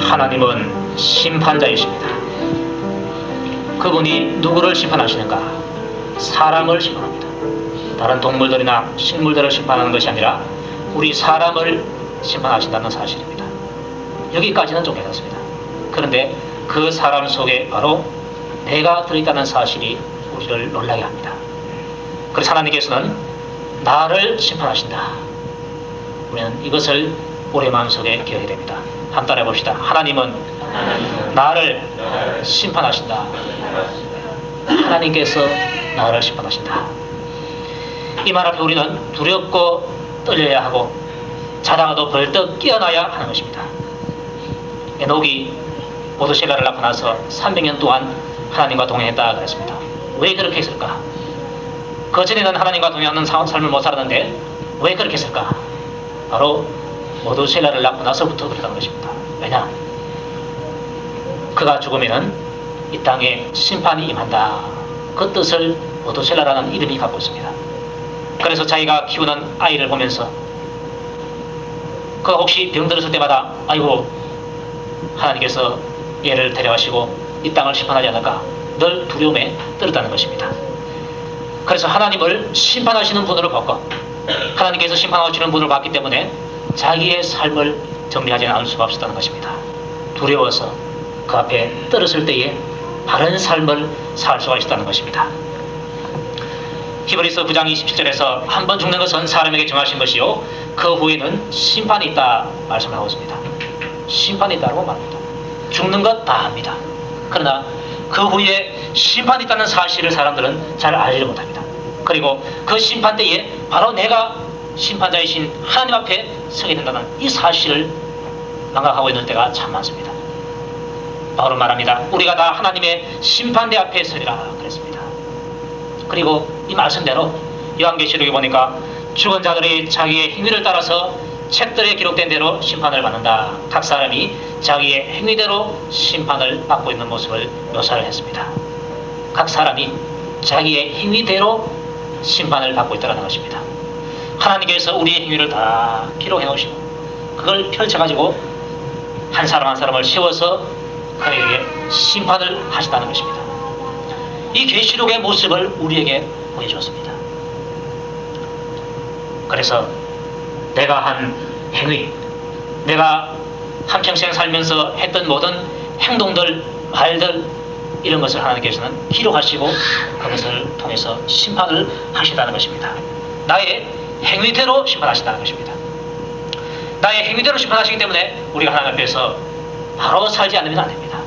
하나님은 심판자이십니다. 그분이 누구를 심판하시는가? 사람을 심판합니다. 다른 동물들이나 식물들을 심판하는 것이 아니라 우리 사람을 심판하신다는 사실입니다. 여기까지는 좀 괜찮습니다. 그런데 그 사람 속에 바로 내가 들어있다는 사실이 우리를 놀라게 합니다. 그래서 하나님께서는 나를 심판하신다. 우리는 이것을 우리 마음속에 기억해야 됩니다. 한번 따라해 봅시다. 하나님은 나를 심판하신다. 하나님께서 나를 심판하신다. 이 말 앞에 우리는 두렵고 떨려야 하고 자다가도 벌떡 깨어나야 하는 것입니다. 에녹이 모두셀라를 낳고 나서 300년 동안 하나님과 동행했다 그랬습니다. 왜 그렇게 했을까? 그전에는 하나님과 동행하는 삶을 못 살았는데 왜 그렇게 했을까? 바로 모두셀라를 낳고 나서부터 그랬다는 것입니다. 왜냐? 그가 죽으면 이 땅에 심판이 임한다. 그 뜻을 모두셀라라는 이름이 갖고 있습니다. 그래서 자기가 키우는 아이를 보면서 그가 혹시 병들었을 때마다 아이고 하나님께서 얘를 데려가시고 이 땅을 심판하지 않을까 늘 두려움에 떨었다는 것입니다. 그래서 하나님을 심판하시는 분으로 봤고 하나님께서 심판하시는 분을 봤기 때문에 자기의 삶을 정리하지 않을 수가 없었다는 것입니다. 두려워서 그 앞에 떨었을 때에 바른 삶을 살 수가 있었다는 것입니다. 히브리서 9장 27절에서 한 번 죽는 것은 사람에게 정하신 것이요 그 후에는 심판이 있다 말씀하고 있습니다. 심판이 있다고 말합니다. 죽는 것 다 합니다. 그러나 그 후에 심판이 있다는 사실을 사람들은 잘 알지 못합니다. 그리고 그 심판 때에 바로 내가 심판자이신 하나님 앞에 서게 된다는 이 사실을 망각하고 있는 때가 참 많습니다. 바울은 말합니다. 우리가 다 하나님의 심판대 앞에 서리라 그랬습니다. 그리고 이 말씀대로 요한계시록에 보니까 죽은 자들이 자기의 행위를 따라서 책들에 기록된 대로 심판을 받는다. 각 사람이 자기의 행위대로 심판을 받고 있는 모습을 묘사를 했습니다. 각 사람이 자기의 행위대로 심판을 받고 있다는 것입니다. 하나님께서 우리의 행위를 다 기록해 놓으시고 그걸 펼쳐가지고 한 사람 한 사람을 세워서 그에게 심판을 하신다는 것입니다. 이 계시록의 모습을 우리에게 보여주었습니다. 그래서 내가 한 행위, 내가 한평생 살면서 했던 모든 행동들, 말들 이런 것을 하나님께서는 기록하시고 그것을 통해서 심판을 하신다는 것입니다. 나의 행위대로 심판하신다는 것입니다. 나의 행위대로 심판하시기 때문에 우리가 하나님 앞에서 바로 살지 않으면 안 됩니다.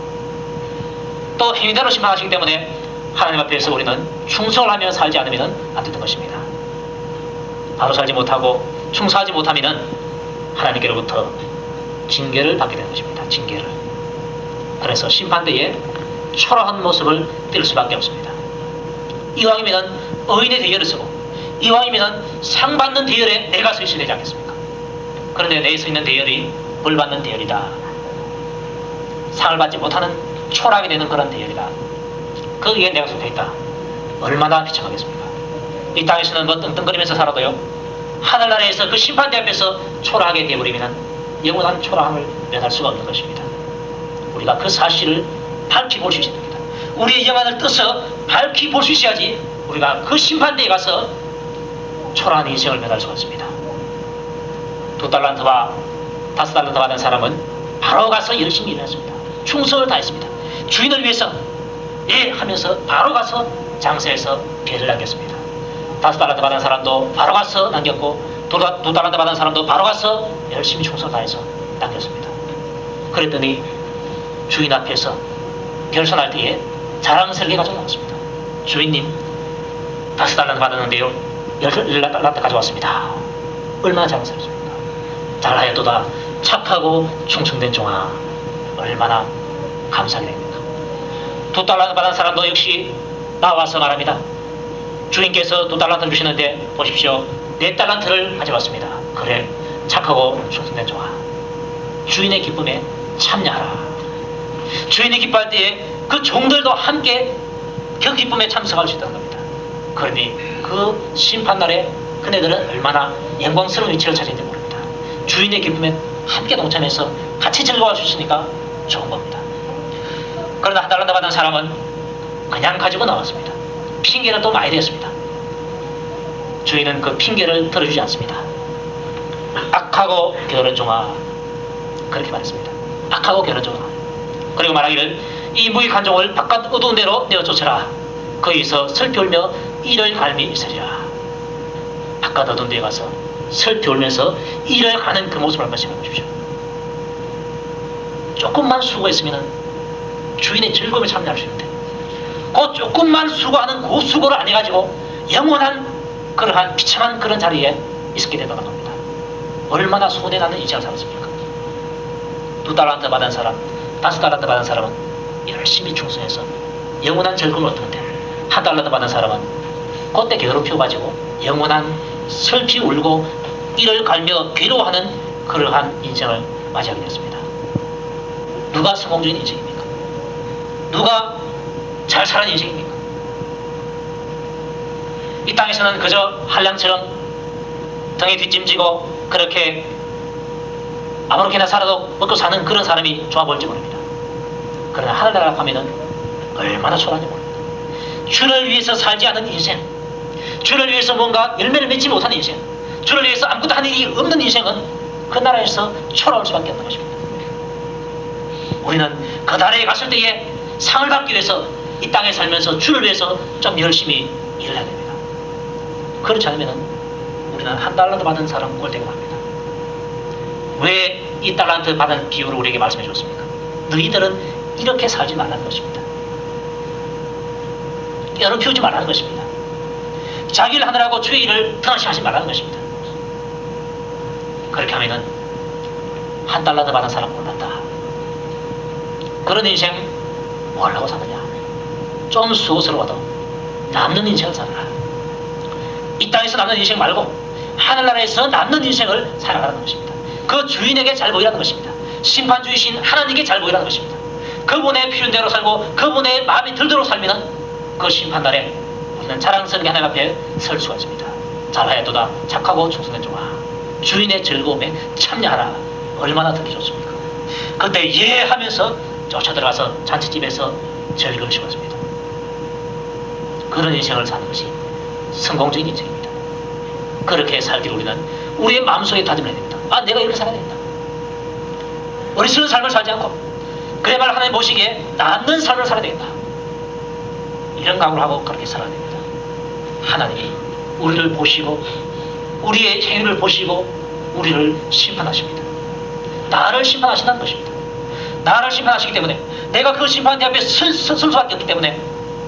또 행위대로 심판하시기 때문에 하나님 앞에서 우리는 충성을 하며 살지 않으면 안 되는 것입니다. 바로 살지 못하고 충성하지 못하면 하나님께로부터 징계를 받게 되는 것입니다. 징계를. 그래서 심판대에 초라한 모습을 띌 수밖에 없습니다. 이왕이면 의인의 대열을 쓰고 이왕이면 상 받는 대열에 내가 서 있어야 되지 않겠습니까? 그런데 내 서 있는 대열이 벌 받는 대열이다. 상을 받지 못하는 초라하게 되는 그런 대열이다. 거기에 내가 속해 있다. 얼마나 비참하겠습니까? 이 땅에서는 뭐 떵떵거리면서 살아도요 하늘나라에서 그 심판대 앞에서 초라하게 되어버리면 영원한 초라함을 면할 수가 없는 것입니다. 우리가 그 사실을 밝히 볼 수 있어야 됩니다. 우리의 영안을 떠서 밝히 볼 수 있어야지 우리가 그 심판대에 가서 초라한 인생을 면할 수가 없습니다. 2달란트와 5달란트 받은 사람은 바로 가서 열심히 일했습니다. 충성을 다했습니다. 주인을 위해서 예 하면서 바로 가서 장사해서 배를 남겼습니다. 5달란트 받은 사람도 바로 가서 남겼고 2달란트 받은 사람도 바로 가서 열심히 충성을 다해서 남겼습니다. 그랬더니 주인 앞에서 결산할 때에 자랑스럽게 가져나왔습니다. 주인님 5달란트 받았는데요 10달란트 가져왔습니다. 얼마나 자랑스럽습니까? 잘하였도다 착하고 충성된 종아 얼마나 감사하게 됩니까? 2달란트 받은 사람도 역시 나와서 말합니다. 주인께서 2달란트를 주시는데 보십시오 4달란트를 가져왔습니다. 그래 착하고 충성된 종아 주인의 기쁨에 참여하라. 주인이 기뻐할 때에 그 종들도 함께 그 기쁨에 참석할 수 있다는 겁니다. 그러니 그 심판날에 그네들은 얼마나 영광스러운 위치를 차지했는지 모릅니다. 주인의 기쁨에 함께 동참해서 같이 즐거워할 수 있으니까 좋은 겁니다. 그러나 한 달란트 받은 사람은 그냥 가지고 나왔습니다. 핑계를 또 많이 댔습니다. 주인은 그 핑계를 들어주지 않습니다. 악하고 게으른 종아, 그렇게 말했습니다. 악하고 게으른 종아. 그리고 말하기를 이 무익한 종을 바깥 어두운 데로 내어쫓아라. 거기서 슬피 울며 이를 갈미 있으리라. 바깥 어두운 데에 가서 슬피 울면서 이를 가는 그 모습을 한번 생각해 보십시오. 조금만 수고했으면 주인의 즐거움에 참여할 수 있는데 그 조금만 수고하는 그 수고를 안 해가지고 영원한 그러한 비참한 그런 자리에 있게 되더라 겁니다. 얼마나 손해나는 인생을 살았습니까? 2달란트 받은 사람, 5달란트 받은 사람은 열심히 충성해서 영원한 즐거움을 얻는데 1달란트 받은 사람은 그때 괴롭혀가지고 영원한 슬피 울고 이를 갈며 괴로워하는 그러한 인생을 맞이하게 됐습니다. 누가 성공적인 인생입니까? 누가 잘 살아는 인생입니까? 이 땅에서는 그저 한량처럼 등에 뒷짐지고 그렇게 아무렇게나 살아도 먹고 사는 그런 사람이 좋아 보일지 모릅니다. 그러나 하늘나라 가면은 얼마나 초라한지 모릅니다. 주를 위해서 살지 않은 인생, 주를 위해서 뭔가 열매를 맺지 못하는 인생, 주를 위해서 아무것도 하는 일이 없는 인생은 그 나라에서 초라할 수밖에 없는 것입니다. 우리는 그 나라에 갔을 때에 상을 받기 위해서 이 땅에 살면서 주를 위해서 좀 열심히 일을 해야 됩니다. 그렇지 않으면 우리는 1달란트 받은 사람 꼴대가 납니다. 왜 이 달란트 받은 비유를 우리에게 말씀해 주었습니까? 너희들은 이렇게 살지 말라는 것입니다. 괴롭히우지 말라는 것입니다. 자기를 하느라고 주의 일을 등한시하지 말라는 것입니다. 그렇게 하면은 1달란트 받은 사람 몰랐다. 그런 인생 뭐하려고 사느냐? 좀 수고스러워도 남는 인생을 살아라. 이 땅에서 남는 인생 말고 하늘나라에서 남는 인생을 살아가라는 것입니다. 그 주인에게 잘 보이라는 것입니다. 심판주이신 하나님께 잘 보이라는 것입니다. 그분의 필요대로 살고 그분의 마음이 들도록 살면 그 심판날에 우리는 자랑스럽게 하나님 앞에 설 수가 있습니다. 잘하였도다 착하고 충성된 종아, 주인의 즐거움에 참여하라. 얼마나 듣기 좋습니까? 그때 예 하면서 쫓아들어가서 잔치집에서 즐거울 수가 있습니다. 그런 인생을 사는 것이 성공적인 인생입니다. 그렇게 살기를 우리는 우리의 마음속에 다짐을 해야 됩니다. 아, 내가 이렇게 살아야 된다. 어리석은 삶을 살지 않고 그래야말 하나님 보시기에 남는 삶을 살아야 된다. 이런 각오를 하고 그렇게 살아야 됩니다. 하나님이 우리를 보시고 우리의 행위를 보시고 우리를 심판하십니다. 나를 심판하신다는 것입니다. 나를 심판하시기 때문에 내가 그 심판 앞에 설 수밖에 없기 때문에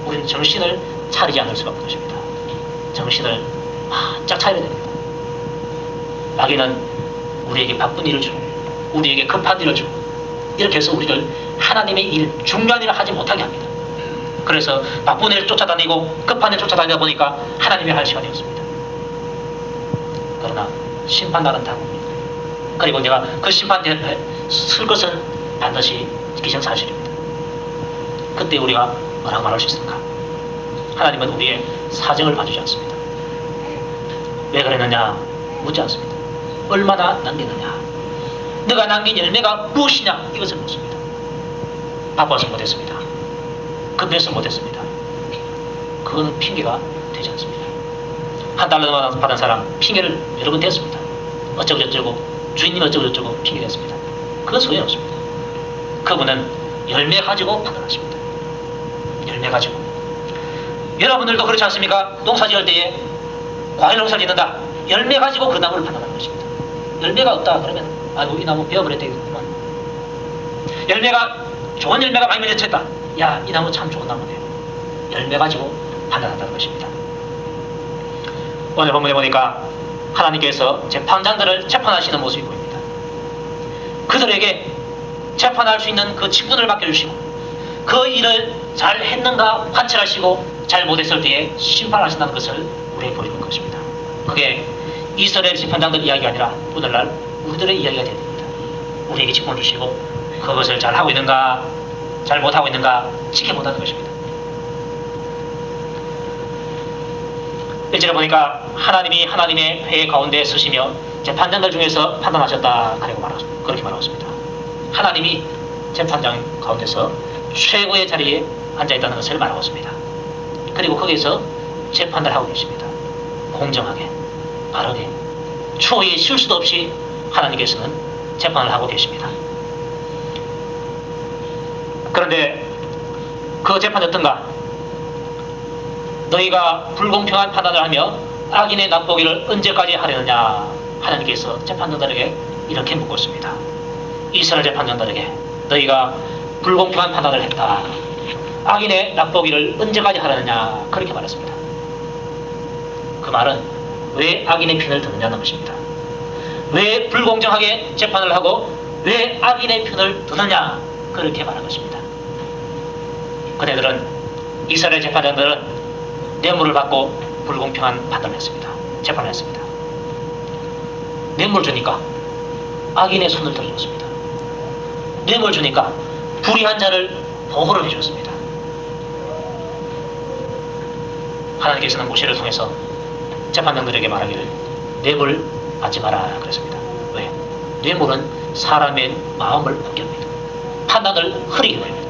우리는 정신을 차리지 않을 수가 없는 것입니다. 정신을 바짝 차려야 됩니다. 마귀는 우리에게 바쁜 일을 주고 우리에게 급한 일을 주고 이렇게 해서 우리를 하나님의 일, 중요한 일을 하지 못하게 합니다. 그래서 바쁜 일을 쫓아다니고 급한 일을 쫓아다니다 보니까 하나님이 할 시간이 없습니다. 그러나 심판날은 다릅니다. 그리고 내가 그 심판 앞에 쓸 것은 반드시 기정사실입니다. 그때 우리가 뭐라고 말할 수 있을까? 하나님은 우리의 사정을 봐주지 않습니다. 왜 그랬느냐 묻지 않습니다. 얼마나 남겼느냐, 네가 남긴 열매가 무엇이냐, 이것을 묻습니다. 바빠서 못했습니다. 급해서 못했습니다. 그거는 핑계가 되지 않습니다. 1달러 받은 사람 핑계를 여러 번 댔습니다. 어쩌고 저쩌고 주인님 어쩌고 저쩌고 핑계 댔습니다. 그건 소용없습니다. 그분은 열매 가지고 판단하십니다. 열매 가지고. 여러분들도 그렇지 않습니까? 농사 지을 때에 과일 농사를 짓는다. 열매 가지고 그 나무를 판단하는 것입니다. 열매가 없다 그러면 아이고 이 나무 베어버려야 되겠구만. 열매가 좋은 열매가 많이 맺혔다. 야, 이 나무 참 좋은 나무네요. 열매 가지고 판단한다는 것입니다. 오늘 본문에 보니까 하나님께서 재판장들을 재판하시는 모습이 보입니다. 그들에게 재판할 수 있는 그 직분을 맡겨주시고 그 일을 잘 했는가 관찰하시고 잘 못했을 때에 심판하신다는 것을 우리에게 보여주는 것입니다. 그게 이스라엘 재판장들 이야기가 아니라 오늘날 우리들의 이야기가 되야 됩니다. 우리에게 직분을 주시고 그것을 잘 하고 있는가 잘 못하고 있는가 지켜본다는 것입니다. 1절에 보니까 하나님이 하나님의 회의 가운데 서시며 재판장들 중에서 판단하셨다 그렇게 말하고 있습니다. 하나님이 재판장 가운데서 최고의 자리에 앉아있다는 것을 말하고 있습니다. 그리고 거기에서 재판을 하고 계십니다. 공정하게, 바르게, 초의 실수도 없이 하나님께서는 재판을 하고 계십니다. 그런데 그 재판이 어떤가? 너희가 불공평한 판단을 하며 악인의 납보기를 언제까지 하려느냐? 하나님께서 재판장들에게 이렇게 묻고 있습니다. 이스라엘 재판장들에게 너희가 불공평한 판단을 했다. 악인의 납보기를 언제까지 하려느냐? 그렇게 말했습니다. 그 말은 왜 악인의 편을 드느냐는 것입니다. 왜 불공정하게 재판을 하고 왜 악인의 편을 드느냐? 그렇게 말한 것입니다. 그네들은, 이스라엘 재판장들은 뇌물을 받고 불공평한 판단을 했습니다. 재판을 했습니다. 뇌물 주니까 악인의 손을 들어줬습니다. 뇌물 주니까 불의한 자를 보호를 해줬습니다. 하나님께서는 모세를 통해서 재판장들에게 말하기를 뇌물 받지 마라 그랬습니다. 왜? 뇌물은 사람의 마음을 옮깁니다. 판단을 흐리게 합니다.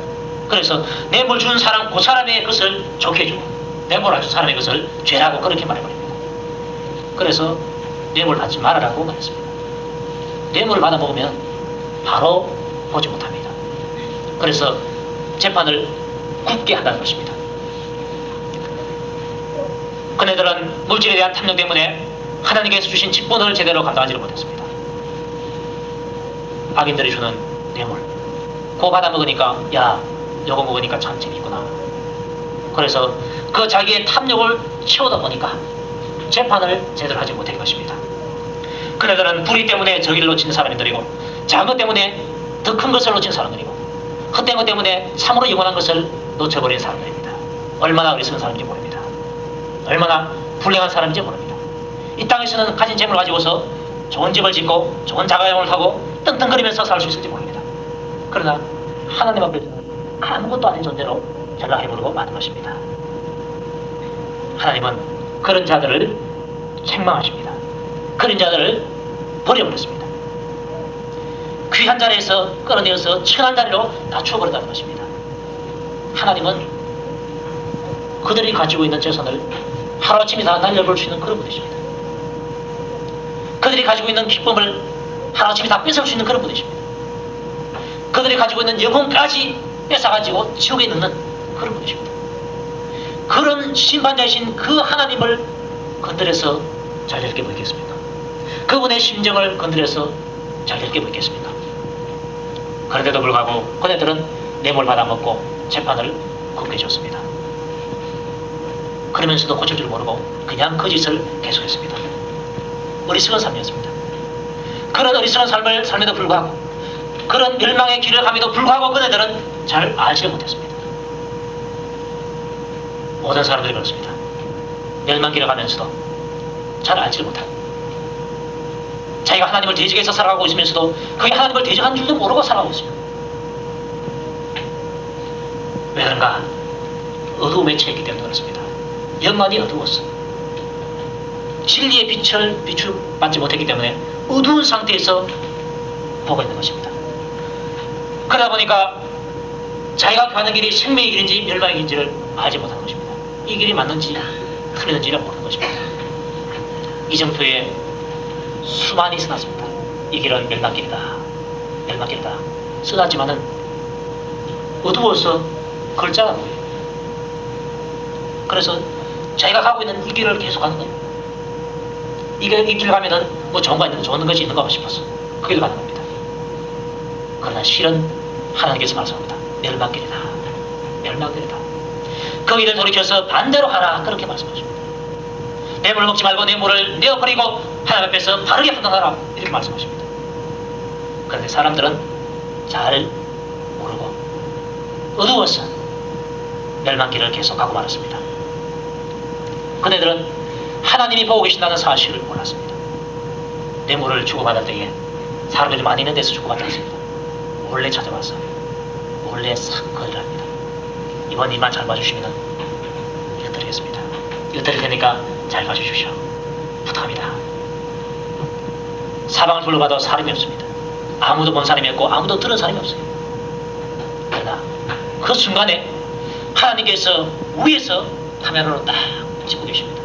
그래서 뇌물 준 사람, 그 사람의 것을 좋게 해주고 뇌물 안 준 사람의 것을 죄라고 그렇게 말해버립니다. 그래서 뇌물 받지 말아라고 말했습니다. 뇌물을 받아먹으면 바로 보지 못합니다. 그래서 재판을 굳게 한다는 것입니다. 그네들은 물질에 대한 탐욕 때문에 하나님께서 주신 직분을 제대로 감당하지 못했습니다. 악인들이 주는 뇌물, 그거 받아먹으니까 야, 요거 먹으니까 참 재밌구나. 그래서 그 자기의 탐욕을 채우다 보니까 재판을 제대로 하지 못한 것입니다. 그네들은 불의 때문에 저기를 놓친 사람들이고 작은 것 때문에 더 큰 것을 놓친 사람들이고 헛된 것 때문에 참으로 영원한 것을 놓쳐버린 사람들입니다. 얼마나 어리석은 사람인지 모릅니다. 얼마나 불행한 사람인지 모릅니다. 이 땅에서는 가진 재물을 가지고서 좋은 집을 짓고 좋은 자가용을 타고 떵떵거리면서 살 수 있을지 모릅니다. 그러나 하나님 앞에서는 아무것도 아닌 존재로 전락해버리고 마는 것입니다. 하나님은 그런 자들을 책망하십니다. 그런 자들을 버려버렸습니다. 귀한 자리에서 끌어내어서 천한 자리로 낮춰버렸다는 것입니다. 하나님은 그들이 가지고 있는 재산을 하루아침에 다 날려볼 수 있는 그런 분이십니다. 그들이 가지고 있는 기쁨을 하루아침에 다 뺏을 수 있는 그런 분이십니다. 그들이 가지고 있는 영혼까지 뺏어가지고 지옥에 넣는 그런 분이십니다. 그런 심판자이신 그 하나님을 건드려서 잘 될 게 뭐 있겠습니까? 그분의 심정을 건드려서 잘 될 게 뭐 있겠습니까? 그런데도 불구하고 그네들은 뇌물 받아먹고 재판을 굳게 줬습니다. 그러면서도 고칠 줄 모르고 그냥 그 짓을 계속했습니다. 어리석은 삶이었습니다. 그런 어리석은 삶을 삶에도 불구하고 그런 멸망의 길을 감에도 불구하고 그네들은 잘 알지 못했습니다. 모든 사람들이 그렇습니다. 멸망길을 가면서도 잘 알지 못하고 자기가 하나님을 대적해서 살아가고 있으면서도 그게 하나님을 대적한 줄도 모르고 살아가고 있습니다. 왜 그런가? 어두움에 처했기 때문에 그렇습니다. 영안이 어두웠어. 진리의 빛을 비추받지 못했기 때문에 어두운 상태에서 보고 있는 것입니다. 그러다 보니까 자기가 가는 길이 생명의 길인지 멸망의 길인지를 알지 못하는 것입니다. 이 길이 맞는지 틀리는지를 모르는 것입니다. 이정표에 수많이 써놨습니다. 이 길은 멸망길이다. 멸망길이다. 써놨지만은 어두워서 글자가 보여요. 그래서 자기가 가고 있는 이 길을 계속 가는 거예요. 이 길 가면은 뭐 좋은 거 있는, 좋은 것이 있는가 싶어서 그 길을 가는 겁니다. 그러나 실은 하나님께서 말씀합니다. 멸망길이다. 멸망길이다. 그 일을 돌이켜서 반대로 하라. 그렇게 말씀하십니다. 뇌물을 먹지 말고 뇌물을 내어버리고 하나님 앞에서 바르게 판단하라. 이렇게 말씀하십니다. 그런데 사람들은 잘 모르고 어두워서 멸망길을 계속 가고 말았습니다. 그네들은 하나님이 보고 계신다는 사실을 몰랐습니다. 뇌물을 주고받을 때에 사람들이 많이 있는 데서 주고받지 않습니다. 몰래 찾아와서 몰래 싹 거래를 합니다. 이번 일만 잘 봐주시면 이거 드리겠습니다. 이거 드릴 테니까 잘 봐주십시오. 부탁합니다. 사방을 둘러봐도 사람이 없습니다. 아무도 본 사람이 없고 아무도 들은 사람이 없어요. 그러나 그 순간에 하나님께서 위에서 카메라로 딱 찍고 계십니다.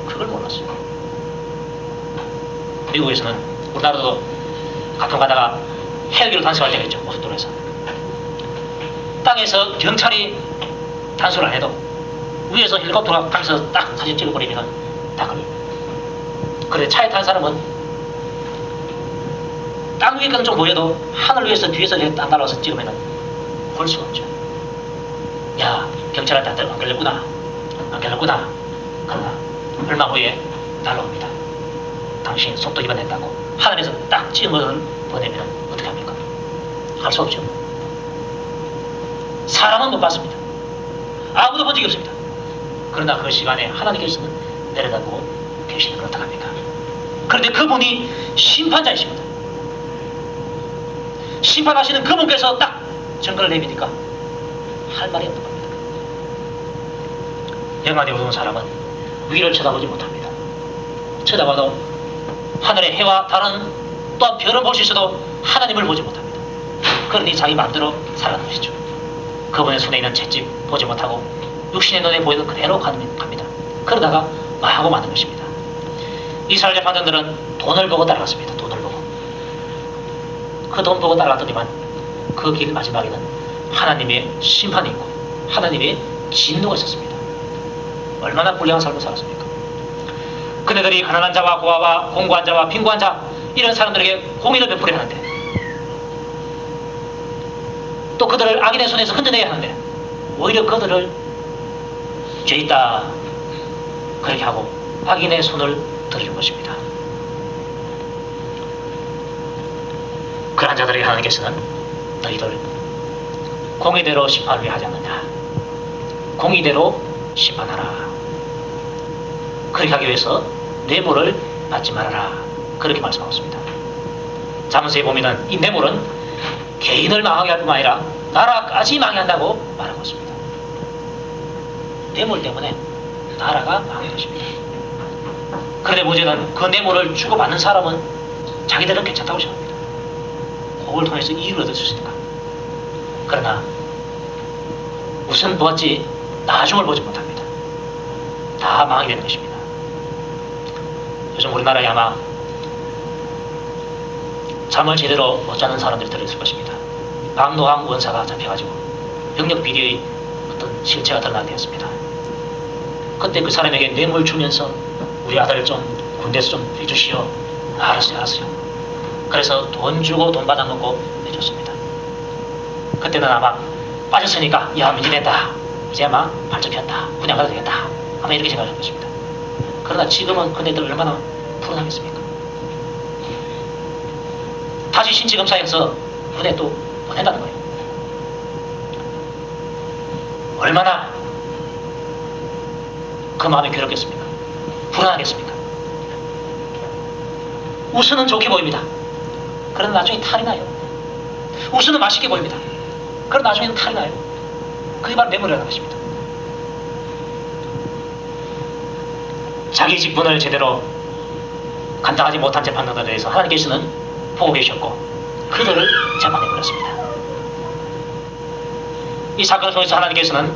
그걸 몰랐어요. 미국에서는 우리나라도 가끔 가다가 헬기로 단속할 때가 있죠. 고속도로에서. 땅에서 경찰이 단속을 안 해도 위에서 헬리콥터가 가면서 딱 사진 찍어버리면 다 걸립니다. 그런데 차에 탄 사람은 땅 위에 건 좀 보여도 하늘 위에서 뒤에서 땅 날아와서 찍으면 볼 수가 없죠. 야, 경찰한테 안 걸렸구나. 안 걸렸구나. 그러나 얼마 후에 날아옵니다. 당신 속도 위반했다고. 하늘에서 딱 찍은 것을 보내면 어떻게 합니까? 할 수 없죠. 사람은 못 봤습니다. 아무도 본 적이 없습니다. 그러나 그 시간에 하나님께서는 내려다보고 계시는 걸 어떡합니까? 그런데 그분이 심판자이십니다. 심판하시는 그분께서 딱 증거를 내미니까 할 말이 없는 겁니다. 영안에 어두운 사람은 위를 쳐다보지 못합니다. 쳐다봐도 하늘의 해와 달은 또한 별을 볼 수 있어도 하나님을 보지 못합니다. 그러니 자기 마음대로 살아가는 것이죠. 그분의 손에 있는 채찍 보지 못하고 육신의 눈에 보이는 그대로 갑니다. 그러다가 망하고 마는 것입니다. 이스라엘 재판장들은 돈을 보고 따라갔습니다. 돈을 보고. 그 돈 보고 따라갔더니만 그 길 마지막에는 하나님의 심판이 있고 하나님의 진노가 있었습니다. 얼마나 불량한 삶을 살았습니까? 그네들이 가난한 자와 고아와 공고한 자와 빈곤한 자 이런 사람들에게 공의를 베풀어야 하는데 또 그들을 악인의 손에서 흔들어내야 하는데 오히려 그들을 죄 있다 그렇게 하고 악인의 손을 들어준 것입니다. 그러한 자들에게 하나님께서는 너희들 공의대로 심판을 왜 하지 않느냐. 공의대로 심판하라. 그렇게 하기 위해서 뇌물을 받지 말아라. 그렇게 말씀하고 있습니다. 잠언서에 보면은 이 뇌물은 개인을 망하게 할 뿐만 아니라 나라까지 망한다고 말하고 있습니다. 뇌물 때문에 나라가 망하게 되십니다. 그런데 문제는 그 뇌물을 주고받는 사람은 자기들은 괜찮다고 생각합니다. 그걸 통해서 이익을 얻을 수 있으니까. 그러나 우선 보았지 나중을 보지 못합니다. 다 망하게 되는 것입니다. 요즘 우리나라에 아마 잠을 제대로 못 자는 사람들이 들어있을 것입니다. 박노항 원사가 잡혀가지고 병력 비리의 어떤 실체가 드러나게 되었습니다. 그때 그 사람에게 뇌물 주면서 우리 아들 좀 군대에서 좀 해주시오. 알았어요. 그래서 돈 주고 돈 받아먹고 내줬습니다. 그때는 아마 빠졌으니까 야 문제 된다. 이제 아마 발전 폈다. 분양 가도 되겠다. 아마 이렇게 생각할 것입니다. 그러나 지금은 그네들 얼마나 불안하겠습니까? 다시 신체검사에서 분해 또 보낸다는 거예요. 얼마나 그 마음이 괴롭겠습니까? 불안하겠습니까? 우선은 좋게 보입니다. 그러나 나중에 탈이 나요. 우선은 맛있게 보입니다. 그러나 나중에는 탈이 나요. 그게 바로 뇌물이라는 것입니다. 자기 직분을 제대로 감당하지 못한 재판관들에 대해서 하나님께서는 보고 계셨고 그들을 재판해버렸습니다. 이 사건을 통해서 하나님께서는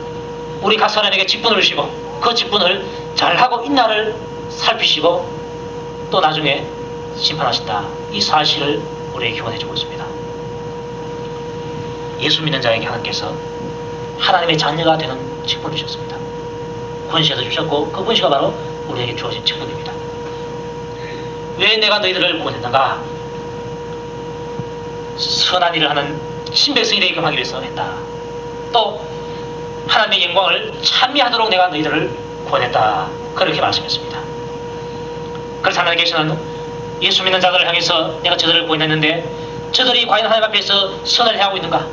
우리 각 사람에게 직분을 주시고 그 직분을 잘하고 있나를 살피시고 또 나중에 심판하신다. 이 사실을 우리에게 교훈해주고 있습니다. 예수 믿는 자에게 하나님께서 하나님의 자녀가 되는 직분을 주셨습니다. 권세도 주셨고 그 권세가 바로 우리에게 주어진 직분입니다. 왜 내가 너희들을 구원했는가? 선한 일을 하는 신백성이 되게끔 하기 위해서 했다. 또 하나님의 영광을 찬미하도록 내가 너희들을 구원했다. 그렇게 말씀했습니다. 그래서 하나님께서는 예수 믿는 자들을 향해서 내가 저들을 구원했는데 저들이 과연 하나님 앞에서 선을 행하고 있는가?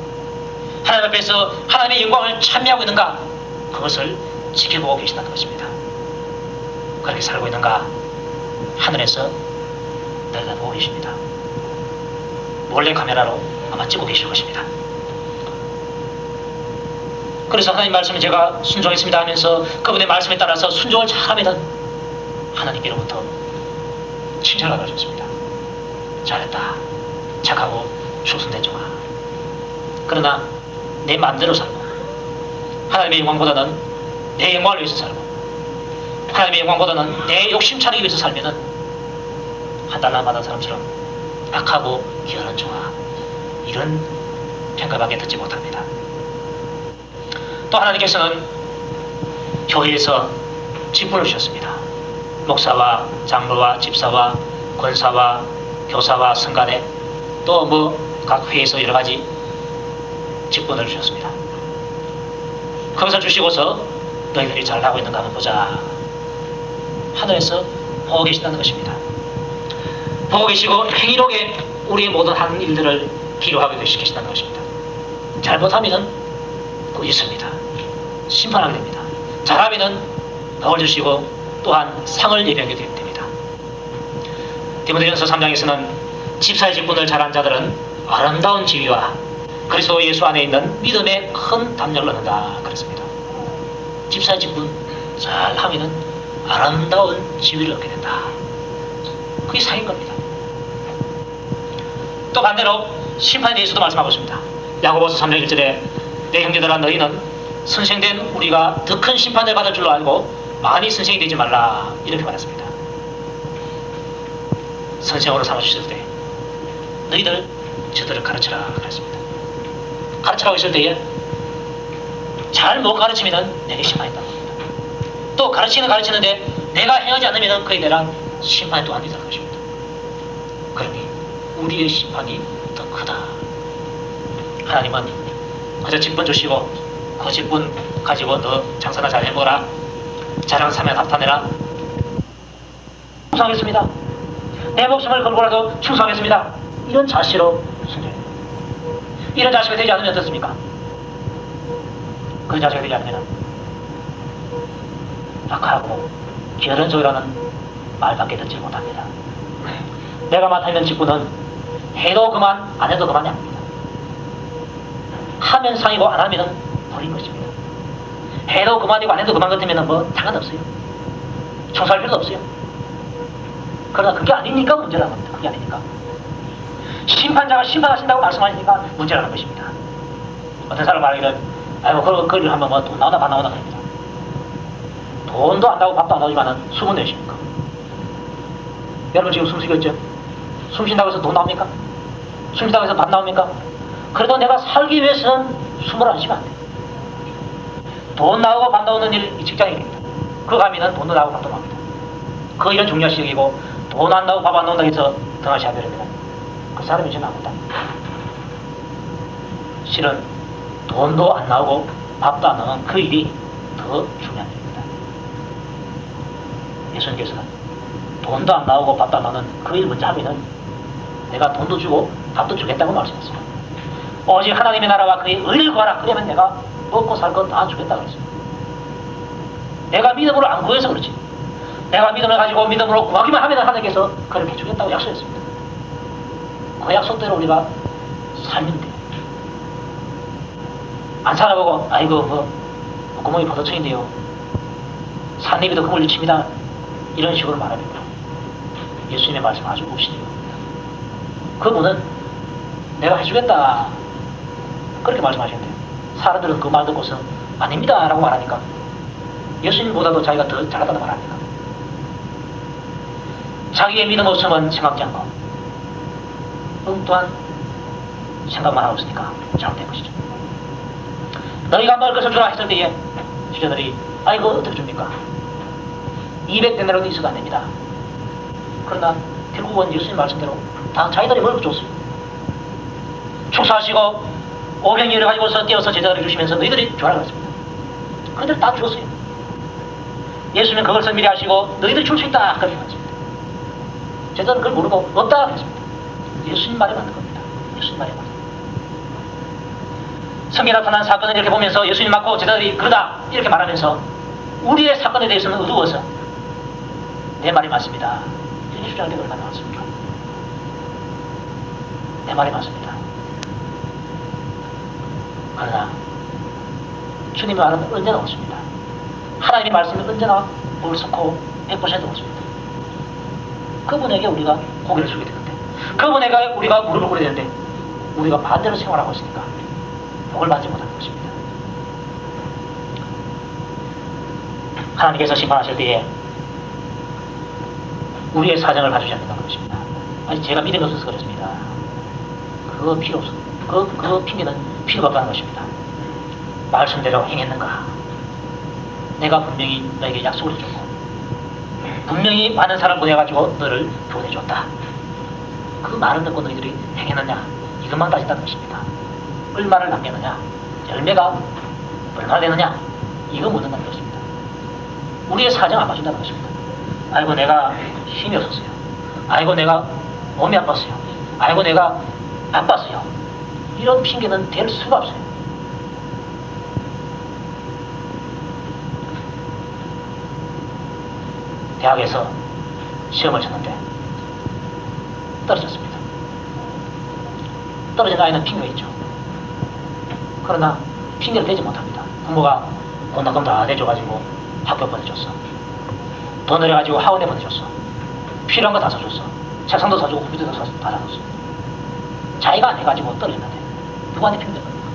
하나님 앞에서 하나님의 영광을 찬미하고 있는가? 그것을 지켜보고 계신다는 것입니다. 그렇게 살고 있는가? 하늘에서 내려다보고 계십니다. 몰래 카메라로 아마 찍고 계실 것입니다. 그래서 하나님 말씀에 제가 순종했습니다 하면서 그분의 말씀에 따라서 순종을 잘하면 하나님께로부터 칭찬을 받으셨습니다. 잘했다. 착하고 충성된 종아. 그러나 내 마음대로 살고, 하나님의 영광보다는 내 영광을 위해서 살고, 하나님의 영광보다는 내 욕심 차리기 위해서 살면은 한 달러 받은 사람처럼 악하고 게으른 종아, 이런 평가밖에 듣지 못합니다. 또 하나님께서는 교회에서 직분을 주셨습니다. 목사와 장로와 집사와 권사와 교사와 성가대, 또 뭐 각 회에서 여러 가지 직분을 주셨습니다. 그것을 주시고서 너희들이 잘하고 있는가 한번 보자. 하늘에서 보고 계신다는 것입니다. 보고 계시고 행위롭게 우리의 모든 하는 일들을 기록하게 계신다는 것입니다. 잘못하면 또 있습니다. 심판하게 됩니다. 잘하면 복을 주시고 또한 상을 예비하게 됩니다. 디모데전서 3장에서는 집사의 직분을 잘한 자들은 아름다운 지위와 그리스도 예수 안에 있는 믿음의 큰 담력을 얻는다 그랬습니다. 집사의 직분 잘하면 아름다운 지위를 얻게 된다. 그게 상인 겁니다. 또 반대로 심판에 대해서도 말씀하고 있습니다. 야고보서 3장 1절에 내 형제들아 너희는 선생된 우리가 더 큰 심판을 받을 줄로 알고 많이 선생이 되지 말라, 이렇게 말했습니다. 선생으로 삼아주실 때 너희들 저들을 가르쳐라 그랬습니다. 가르치라고 했을 때에 잘 못 가르치면 내게 심판이 있다고 합니다. 또 가르치는데 내가 행하지 않으면 그에 대한 심판이 또 안 된다는 것입니다. 그러니 우리의 심판이 더 크다. 하나님은 그저 직분 주시고 그 직분 가지고 너 장사나 잘 해보라, 자랑삼에 나타내라, 충성하겠습니다, 내 목숨을 걸고라도 충성하겠습니다, 이런 자세로 순종해요. 이런 자세가 되지 않으면 어떻습니까? 그 자세가 되지 않으면 악하고 게으른 소리라는 말밖에 듣지 못합니다. 내가 맡아 있는 직분은 해도 그만 안 해도 그만이 아닙니다. 하면 상이고 안 하면 버린 것입니다. 해도 그만이고 안 해도 그만 같으면 뭐 상관없어요. 청소할 필요도 없어요. 그러나 그게 아니니까 문제라는 겁니다. 그게 아니니까. 심판자가 심판하신다고 말씀하시니까 문제라는 것입니다. 어떤 사람 말하기를 아이고 그 일을 하면 뭐 돈 나오나 밥 나오나 그럽니다. 돈도 안 나오고 밥도 안 나오지만은 숨은 내십니까? 여러분 지금 숨 쉬겠죠? 숨 쉰다고 해서 돈 나옵니까? 숨 쉰다고 해서 밥 나옵니까? 그래도 내가 살기 위해서는 숨을 안 쉬면 안 돼. 돈 나오고 밥 나오는 일 직장입니다. 그거 가면은 돈도 나오고 밥도 나옵니다. 그 일은 중요시 여기고 돈 안 나오고 밥 안 나온다고 해서 등하시 안 되랍니다. 그 사람이 지금 나온다. 실은 돈도 안 나오고 밥도 안 나오는 그 일이 더 중요한 일입니다. 예수님께서는 돈도 안 나오고 밥도 안 나오는 그 일 먼저 하면은 내가 돈도 주고 밥도 주겠다고 말씀했습니다. 오직 하나님의 나라와 그의 의를 구하라. 그러면 내가 먹고 살 건 다 주겠다고 했습니다. 내가 믿음으로 안 구해서 그렇지. 내가 믿음을 가지고 믿음으로 구하기만 하면 하나님께서 그렇게 주겠다고 약속했습니다. 그 약속대로 우리가 살면 돼요. 안 살아보고 아이고 뭐 구멍이 포도청인데요, 산입에도 그물 리칩니다, 이런 식으로 말하면 예수님의 말씀 아주 옵시죠. 그분은 내가 해주겠다 그렇게 말씀하시는데요, 사람들은 그 말 듣고서 아닙니다 라고 말하니까 예수님보다도 자기가 더 잘하다는 말 아닙니까? 자기의 믿음 없음은 생각지 않고 또한 생각만 하고 있으니까 잘못된 것이죠. 너희가 먹을 것을 주라 했을 때에 주저들이 아이고 어떻게 줍니까? 200데나리온도 있어도 안 됩니다. 그러나 결국은 예수님 말씀대로 다 자기들이 먹을 거 줬어요. 축사하시고 500여를 가지고서 떼어서 제자들에게 주시면서 너희들이 주라 그랬습니다. 그들 다 줬어요. 예수님은 그것을 미리 하시고 너희들이 줄 수 있다 그렇게 말했습니다. 제자들은 그걸 모르고 없다 그랬습니다. 예수님 말이 맞는 겁니다. 예수님 말이 맞는 겁니다. 성경에 나타난 사건을 이렇게 보면서 예수님 맞고 제자들이 그러다 이렇게 말하면서 우리의 사건에 대해서는 어두워서 내 말이 맞습니다 이렇게 주장할 때 얼마나 많습니까? 내 말이 맞습니다. 그러나 주님의 말은 언제나 옳습니다. 하나님의 말씀이 언제나 옳고 100% 옳습니다. 그분에게 우리가 고개를 숙여야 되는데, 그분에게 우리가 무릎을 꿇어야 되는데 우리가 반대로 생활하고 있으니까 복을 받지 못하는 것입니다. 하나님께서 심판하실 때에 우리의 사정을 봐주셔야 된다는 것입니다. 아니 제가 믿음이 없어서 그렇습니다. 그거 필요 없어. 그 핑계는 필요가 없다는 것입니다. 말씀대로 행했는가? 내가 분명히 너에게 약속을 해줬고 분명히 많은 사람 보내가지고 너를 보내줬다. 그 말을 듣고 너희들이 행했느냐? 이것만 따진다는 것입니다. 얼마를 남겼느냐? 열매가 얼마나 되느냐? 이거 묻는다는 것입니다. 우리의 사정 안 봐준다는 것입니다. 아이고 내가 힘이 없었어요. 아이고 내가 몸이 아팠어요. 아이고 내가 바빴어요. 이런 핑계는 될 수가 없어요. 대학에서 시험을 쳤는데 떨어졌습니다. 떨어진 아이는 핑계 있죠. 그러나 핑계를 대지 못합니다. 부모가 공납금 다 내줘가지고 학교 보내줬어. 돈을 해가지고 학원에 보내줬어. 필요한 거 다 사줬어. 책상도 사주고 컴퓨터도 다 사줬어. 자기가 안 해가지고 떨어졌는데 누구한테 핑계를 겁니까?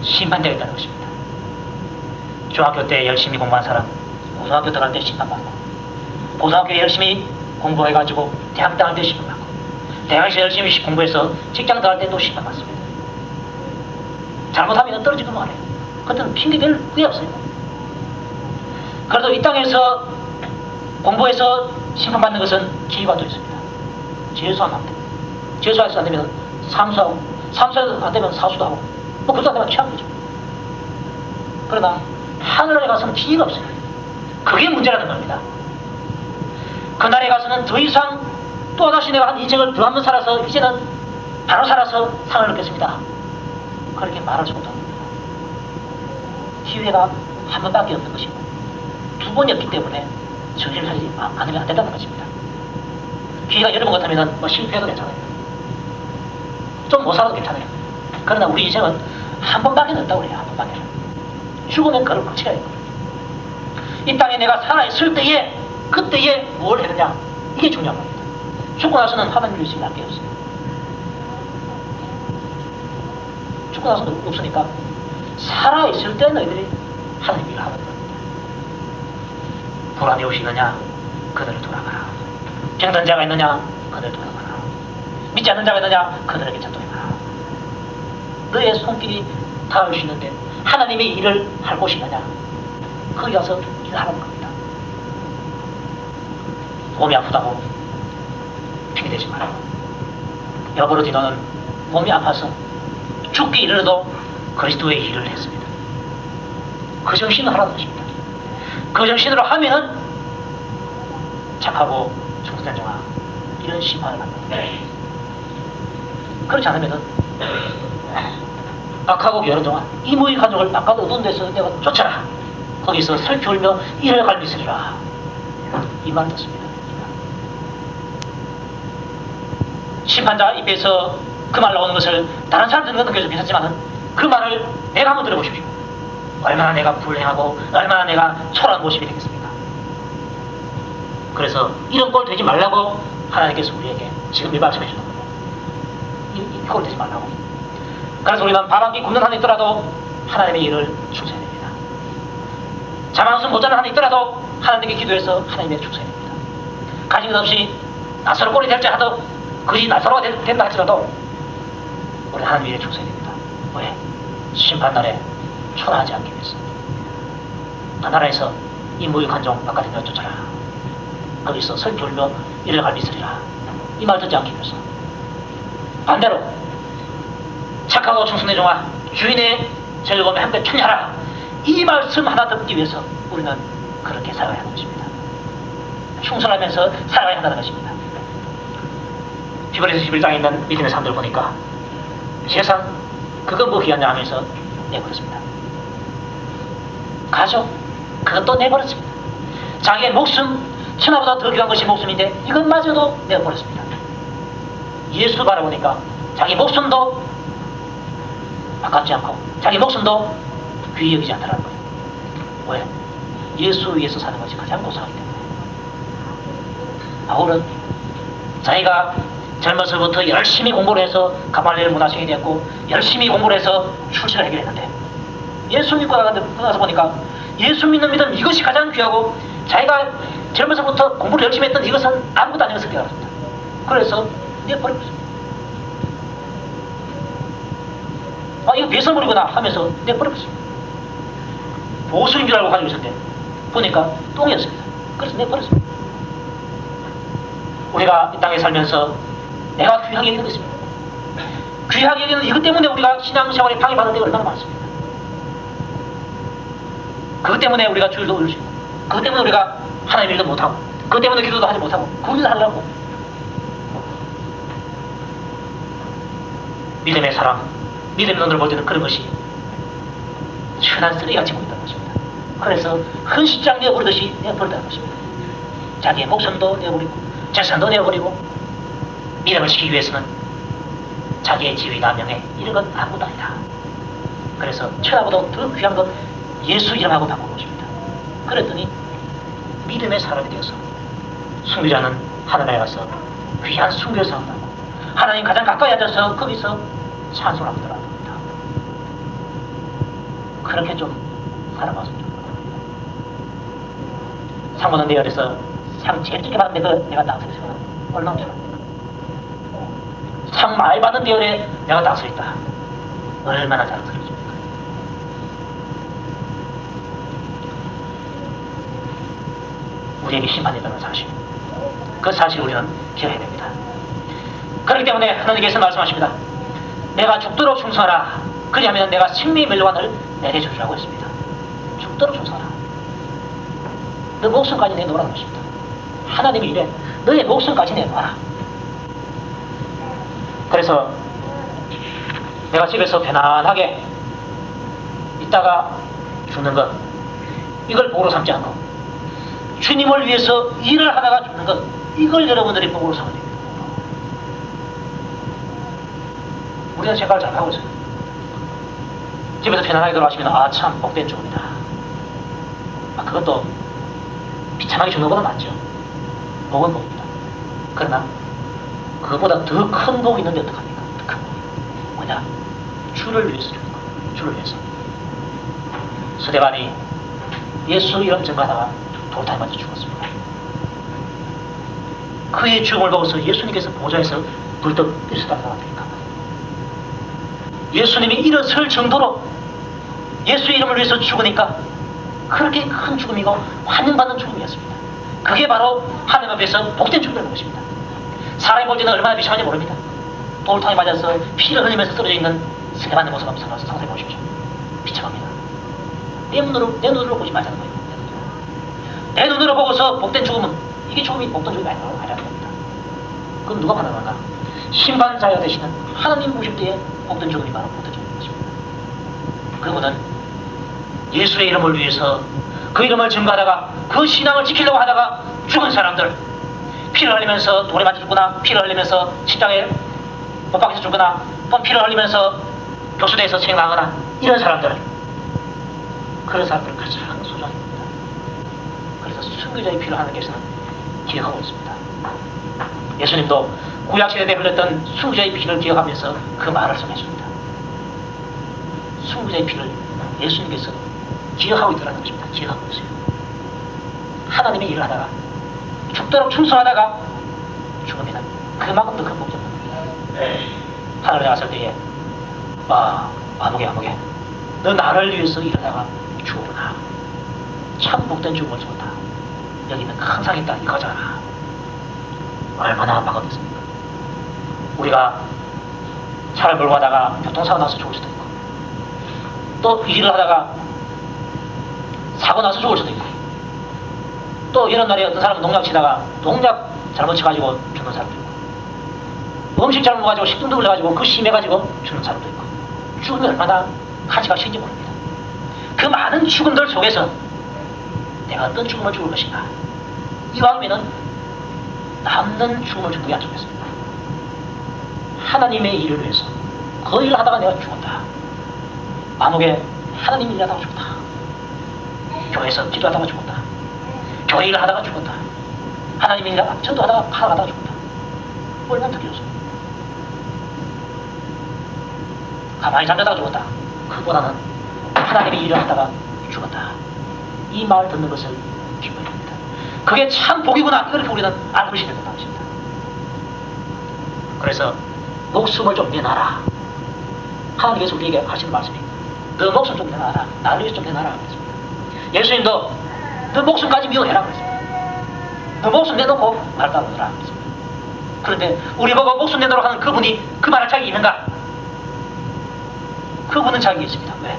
심판되어 있다는 것입니다. 중학교 때 열심히 공부한 사람 고등학교 들어갈 때 심판받고, 고등학교에 열심히 공부해가지고 대학 들어갈 때 심판받고, 대학에서 열심히 공부해서 직장 들어갈 때도 심판받습니다. 잘못하면 떨어지고 말해요. 그때는 핑계될 그게 없어요. 그래도 이 땅에서 공부해서 심판받는 것은 기회가 또 있습니다. 재수하면 안 돼요. 재수해서 안 되면 삼수하고, 삼수해서 안 되면 사수도 하고, 뭐 그것도 안 되면 취업이죠. 그러나 하늘에 가서는 기회가 없어요. 그게 문제라는 겁니다. 그날에 가서는 더 이상 또다시 내가 한 인생을 더 한 번 살아서 이제는 바로 살아서 상을 얻겠습니다. 그렇게 말할 수 없다는 겁니다. 기회가 한 번밖에 없는 것이고 두 번이었기 때문에 정신을 차리지 않으면 안 된다는 것입니다. 기회가 여러 번 같으면 뭐 실패해도 괜찮아요. 좀 못 살아도 괜찮아요. 그러나 우리 인생은 한 번밖에 없다고 그래요. 한 번밖에. 죽으면 그걸 망치가 있고, 이 땅에 내가 살아있을 때에 그때에 뭘 했느냐, 이게 중요한 겁니다. 죽고 나서는 하나님 일이 날 게 없어요. 죽고 나서는 없으니까 살아있을 때 너희들이 하나님 일을 하는 겁니다. 불안이 오시느냐, 그들을 돌아가라. 병든 자가 있느냐, 그들을 돌아가라. 믿지 않는 자가 있느냐, 그들에게 전도해가라. 너의 손길이 닿을 수 있는데 하나님의 일을 할 곳이 있느냐, 거기 가서 일을 하라는 겁니다. 몸이 아프다고 핑계대지 말아요. 여보로디 너는 몸이 아파서 죽기 이르러도 그리스도의 일을 했습니다. 그 정신으로 하라는 것입니다. 그 정신으로 하면은 착하고 충성자와 이런 심판을 받는다. 그렇지 않으면은 악하고 게으른 동안 이모의 가족을 바깥 어두운 데서 내가 쫓아라. 거기서 슬피 울며 이를 갈미쓰리라. 이 말을 듣습니다. 심판자 입에서 그 말 나오는 것을 다른 사람들은 느껴서 괜찮지만 그 말을 내가 한번 들어보십시오. 얼마나 내가 불행하고 얼마나 내가 초라한 모습이 되겠습니까? 그래서 이런 꼴 되지 말라고 하나님께서 우리에게 지금 이 말씀해 주는 거예요. 이 꼴 되지 말라고. 그래서 우리는 밥 한 끼 굶는 한이 있더라도 하나님의 일을 충성해야 됩니다. 잠 한숨 못 자는 한이 있더라도 하나님께 기도해서 하나님의 충성해야 됩니다. 가진 것 없이 나사로 꼴이 될지 하도 그리 나사로가 된다 할지라도 우리 하나님 일에 충성해야 됩니다. 왜? 심판날에 초라하지 않기 위해서. 그 나라에서 이 무익한 종 바깥에 내쫓아라. 거기서 슬피 울며 이를 갈미쓰리라. 이 말 듣지 않기 위해서. 반대로 착하고 충성된 종아 주인의 즐거움에 함께 참여하라. 이 말씀 하나 듣기 위해서 우리는 그렇게 살아야 하는 것입니다. 충성하면서 살아야 한다는 것입니다. 히브리서 11장에 있는 믿음의 사람들 보니까 세상 그거 뭐 귀하냐 하면서 내버렸습니다. 가족 그것도 내버렸습니다. 자기의 목숨 천하보다 더 귀한 것이 목숨인데 이것마저도 내버렸습니다. 예수 바라보니까 자기 목숨도 아깝지 않고 자기 목숨도 귀히 여기지 않다는 거예요. 왜? 예수 위해서 사는 것이 가장 고상하기 때문에. 바울은 자기가 젊어서부터 열심히 공부를 해서 가말리엘 문화생이 됐고 열심히 공부를 해서 출세를 하게 됐는데 예수 믿고 나서 보니까 예수 믿는 믿음 이것이 가장 귀하고 자기가 젊어서부터 공부를 열심히 했던 이것은 아무것도 아닌 것을 깨달았습니다. 그래서 내버려버렸습니다. 이거 배설물이구나 하면서 내버려버렸습니다. 보수인 줄 알고 가지고 있었는데 보니까 똥이었습니다. 그래서 내버렸습니다. 우리가 이 땅에 살면서 내가 귀하게 여기는 것입니다. 귀하게 여기는 이것 때문에 우리가 신앙생활에 방해받는 데가 얼마나 많습니다. 그것 때문에 우리가 주일도 올리고 그것 때문에 우리가 하나님 일도 못하고 그것 때문에 기도도 하지 못하고 그 일을 하려고 믿음의 사랑, 믿음의 눈으로 볼 때는 그런 것이 천한 쓰레기같이 보인다는 것입니다. 그래서 헌신장 내어버리듯이 내어버린다는 것입니다. 자기의 목숨도 내어버리고 재산도 내어버리고 믿음을 지키기 위해서는 자기의 지위나 명예 이런 건 아무것도 아니다. 그래서 천하보다 더 귀한 건 예수 이름하고 바꾼 것입니다. 그랬더니 믿음의 사람이 되어서 순교자는 하늘나라에 가서 귀한 순교의 사람을 하고 하나님 가장 가까이 앉아서 거기서 찬송을 하고 들어갑니다. 그렇게 좀 살아봤습니다. 상무는 대열에서 상 제일 적게 받았는데 내가 당선했어요. 얼마나 좋습니까? 상 많이 받은 대열에 내가 당선했다. 얼마나 자랑스럽습니까? 우리에게 심판이라는 사실, 그 사실을 우리는 기억해야 됩니다. 그렇기 때문에 하나님께서 말씀하십니다. 내가 죽도록 충성하라. 그리하면 내가 생명의 멸관을 내려주리라고 했습니다. 죽도록 충성하라. 너 목숨까지 내놓으라는 것입니다. 하나님이 이래 너의 목숨까지 내놓아라. 그래서 내가 집에서 편안하게 있다가 죽는 것, 이걸 복으로 삼지 않고 주님을 위해서 일을 하다가 죽는 것, 이걸 여러분들이 복으로 삼아야 됩니다. 우리는 생각을 잘 하고 있어요. 집에서 편안하게 돌아가시면 참 복된 죽음이다. 그것도 비참하게 죽는 것보다 낫죠. 복은 복입니다. 그러나 그것보다 더 큰 복이 있는데 어떡합니까? 더 큰 복이 뭐냐? 주를 위해서 죽는 거예요. 주를 위해서. 스데반이 예수 이름 증거하다가 돌탄에 맞아 죽었습니다. 그의 죽음을 보고서 예수님께서 보좌에서 불떡 일어나다가 됩니다. 예수님이 일어설 정도로 예수의 이름을 위해서 죽으니까 그렇게 큰 죽음이고 환영받는 죽음이었습니다. 그게 바로 하나님 앞에서 복된 죽음이라는 것입니다. 사람이 볼 때는 얼마나 비참한지 모릅니다. 돌탕에 맞아서 피를 흘리면서 쓰러져 있는 스데반의 모습을 한번 상상해 보십시오. 비참합니다. 내 눈으로 보지 말자는 거예요. 내 눈으로 보고서 복된 죽음은 이게 죽음이 복된 죽음이 아니라는 겁니다. 그럼 누가 판단할까? 심판자가 되시는 하나님 보실 때에 복된 죽음이 바로 복된 죽음인 것입니다. 그분은 예수의 이름을 위해서 그 이름을 증거하다가 그 신앙을 지키려고 하다가 죽은 사람들, 피를 흘리면서 돌에 맞아 죽거나 피를 흘리면서 십자가에 못 박혀서 죽거나 또 피를 흘리면서 교수대에서 생각하거나 이런 사람들, 그런 사람들은 가장 소중합니다. 그래서 순교자의 피를 하나님께서는 기억하고 있습니다. 예수님도 구약시대에 흘렸던 순교자의 피를 기억하면서 그 말을 전했습니다. 순교자의 피를 예수님께서 기억하고 있더라는 것입니다. 기억하고 있어요. 하나님의 일을 하다가 죽도록 충성하다가 죽으면 그만큼 더 큰 복입니다. 하늘에 갔을 때에 아무개 너 나를 위해서 일하다가 죽었구나. 참 복된 죽음을 죽었다. 여기는 항상 있다 이거잖아. 얼마나 반갑겠습니까? 우리가 차를 몰고 가다가 교통사고 나서 죽을 수도 있고 또 일을 하다가 사고 나서 죽을 수도 있고 또 이런 날에 어떤 사람은 농약 치다가 농약 잘못 쳐가지고 죽는 사람도 있고 음식 잘못 먹어가지고 식중독 걸려가지고 그 심해가지고 죽는 사람도 있고 죽음이 얼마나 가치가 신지 모릅니다. 그 많은 죽음들 속에서 내가 어떤 죽음을 죽을 것인가 이왕이면은 남는 죽음을 죽는 게 안 좋겠습니다. 하나님의 일을 위해서 그 일을 하다가 내가 죽었다. 암흑에 하나님 일을 하다가 죽었다. 교회에서 기도하다가 죽었다. 교회 일을 하다가 죽었다. 하나님 일을 전도하다가 죽었다. 얼마나 더 길었어. 가만히 잠자다가 죽었다. 그보다는 하나님의 일을 하다가 죽었다. 이 말 듣는 것을 기뻐야 합니다. 그게 참 복이구나. 이렇게 우리는 알고 있어야 된다는 것입니다. 그래서 목숨을 좀 내놔라. 하나님께서 우리에게 하시는 말씀이 너 목숨 좀 내놔라. 나를 위해서 좀 내놔라. 그랬습니다. 예수님도 너 목숨까지 미워해라. 그랬습니다. 너 목숨 내놓고 날 따르라. 그랬습니다. 그런데 우리 보고 목숨 내놓으라고 하는 그분이 그 말할 자격이 있는가? 그분은 자격이 있습니다. 왜?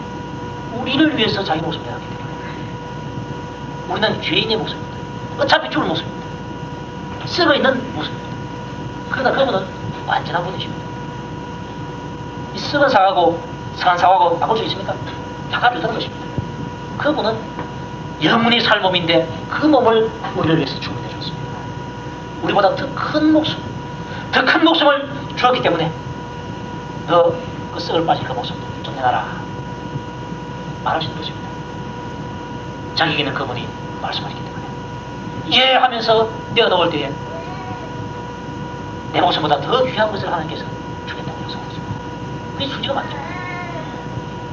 우리를 위해서 자기 목숨을 내놨기 때문에. 우리는 죄인의 목숨입니다. 어차피 죽을 목숨입니다. 썩어 있는 목숨입니다. 그러나 그분은 완전한 분이십니다. 이 썩은 사과하고 상한 사과하고 바꿀 수 있습니까? 바꿔주는 것입니다. 그분은 영원히 살 몸인데 그 몸을 우리를 위해서 죽음을 내줬습니다. 우리보다 더 큰 목숨, 더 큰 목숨을 주었기 때문에 너 그 썩을 빠질 그 목숨 좀 내놔라 말할 수 있는 것입니다. 자기 있는 그분이 말씀하시기 때문에 예 하면서 내어놓을 때에 내 목숨보다 더 귀한 것을 하나님께서 주겠다고 약속하셨습니다. 그게 수지가 맞죠.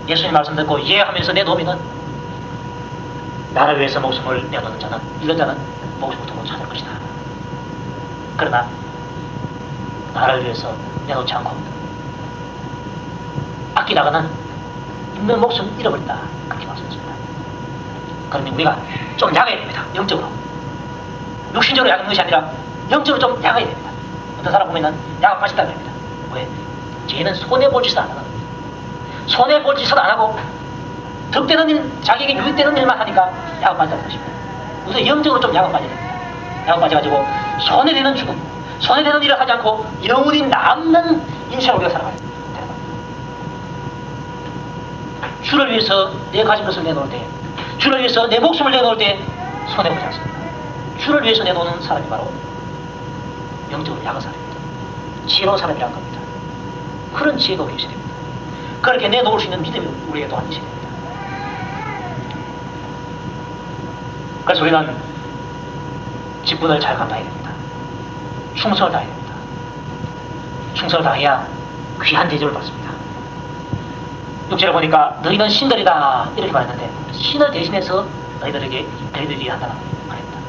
예수님 말씀 듣고 예 하면서 내놓으면 나를 위해서 목숨을 내놓는 자는, 이런 자는 목숨부터 못 찾을 것이다. 그러나 나를 위해서 내놓지 않고 아끼다가는 있는 목숨 잃어버린다. 그렇게 말씀하셨습니다. 그러면 우리가 좀 약해야 됩니다. 영적으로. 육신적으로 약한 것이 아니라 영적으로 좀 약해야 됩니다. 어떤 사람 보면은 약을 빠진다고 합니다. 왜? 쟤는 손해볼 짓을 안 하는 겁니다. 손해볼 짓을 안 하고 득되는 일, 자기에게 유익되는 일만 하니까 약을 빠진다는 것입니다. 우선 영적으로 좀 약을 빠져야 됩니다. 약을 빠져가지고 손해되는 죽음, 손해되는 일을 하지 않고 영원히 남는 인생을 우리가 살아가야 됩니다. 주를 위해서 내 가진 것을 내놓을 때, 주를 위해서 내 목숨을 내놓을 때 손해보지 않습니다. 주를 위해서 내놓는 사람이 바로 영적으로 약한 사람입니다. 지혜로운 사람이란 겁니다. 그런 지혜가 우리 있어야 됩니다. 그렇게 내놓을 수 있는 믿음이 우리에게 또한 있어야 됩니다. 그래서 우리는 직분을 잘 감당해야 됩니다. 충성을 다해야 됩니다. 충성을 다해야 귀한 대접을 받습니다. 6절에 보니까 너희는 신들이다 이렇게 말했는데 신을 대신해서 너희들이 한다는 말입니다.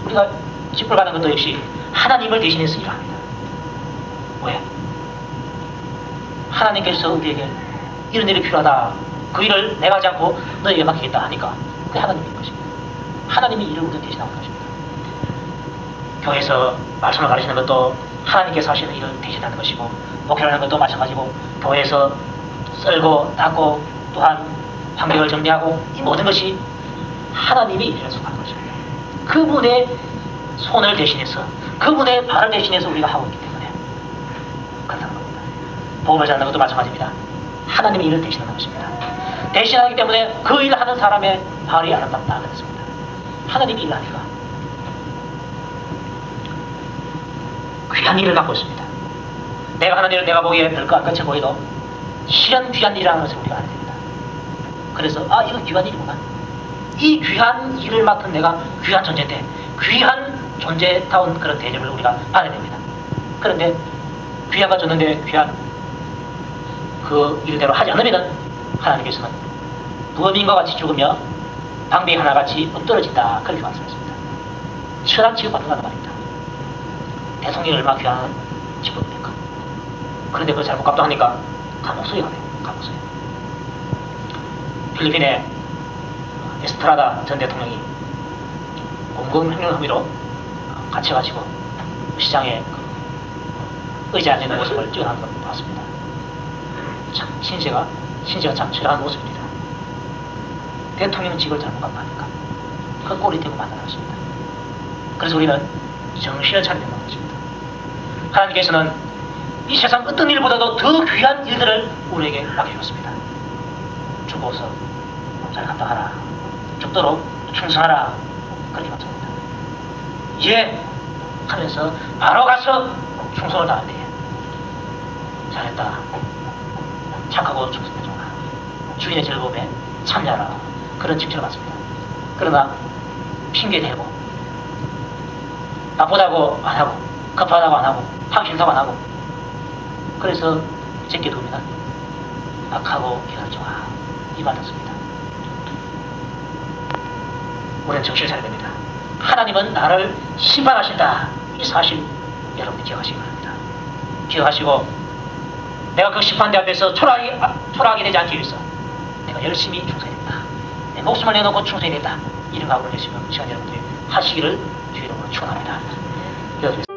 우리가 직분을 받는 것도 역시 하나님을 대신해서 일을 합니다. 왜? 하나님께서 우리에게 이런 일이 필요하다. 그 일을 내가 하지 않고 너에게 맡기겠다 하니까 그게 하나님인 것입니다. 하나님이 일을 우리를 대신하는 것입니다. 교회에서 말씀을 가르치는 것도 하나님께서 하시는 일을 대신하는 것이고, 목회를 하는 것도 마찬가지고, 교회에서 썰고 닦고 또한 환경을 정리하고 이 모든 것이 하나님이 일을 속하는 것입니다. 그분의 손을 대신해서, 그분의 발을 대신해서 우리가 하고 있기 때문에 그렇다는 겁니다. 복음을 전하는 것도 마찬가지입니다. 하나님의 일을 대신하는 것입니다. 대신하기 때문에 그 일을 하는 사람의 발이 아름답다 그랬습니다. 하나님이 일을 하니까 귀한 일을 갖고 있습니다. 내가 하는 일을 내가 보기에 별거 안 같이 보여도 실은 귀한 일이라는 것을 우리가 알아야 됩니다. 그래서 이거 귀한 일이구나. 이 귀한 일을 맡은 내가 귀한 존재인데 귀한 존재다운 그런 대접을 우리가 받아야 됩니다. 그런데 귀한가 줬는데 귀한 그 일대로 하지 않으면 하나님께서는 무어민과 같이 죽으며 방비 하나같이 엎드러진다 그렇게 말씀하셨습니다. 천한 취급받는다는 말입니다. 대통령이 얼마나 귀한 직분입니까? 그런데 그걸 잘못 감당하니까 감옥소리가 돼요. 감옥소리. 필리핀의 에스트라다 전 대통령이 공공횡령 혐의로 갇혀가지고 시장에 의자에 앉는 모습을 찍어놓은 걸 봤습니다. 참 신세가 참 처량한 모습입니다. 대통령직을 잘못 감당하니까 그 꼴이 되고 만나는 것입니다. 그래서 우리는 정신을 차려야 된다는 것입니다. 하나님께서는 이 세상 어떤 일보다도 더 귀한 일들을 우리에게 맡겨줬습니다. 죽어서 잘 감당하라. 죽도록 충성하라. 그렇게 말씀합니다. 예! 하면서 바로 가서 충성을 다하는데 잘했다. 착하고 충성해줘라. 주인의 즐거움에 참여하라. 그런 칭찬을 받습니다. 그러나 핑계대고 나쁘다고 안 하고 급하다고 안 하고 항신사고 안 하고. 그래서 제껴두면 악하고 기가 좋아. 이 말 듣습니다. 우리는 정신을 차려야 됩니다. 하나님은 나를 심판하신다. 이 사실 여러분이 기억하시기 바랍니다. 기억하시고 내가 그 심판대 앞에서 초라하게 되지 않기 위해서 내가 열심히 충성해야 된다. 내 목숨을 내놓고 충성해야 된다. 이런 각오를 내시면 시간 여러분들이 하시기를 주의 이름으로 축원합니다. 기도드리겠습니다.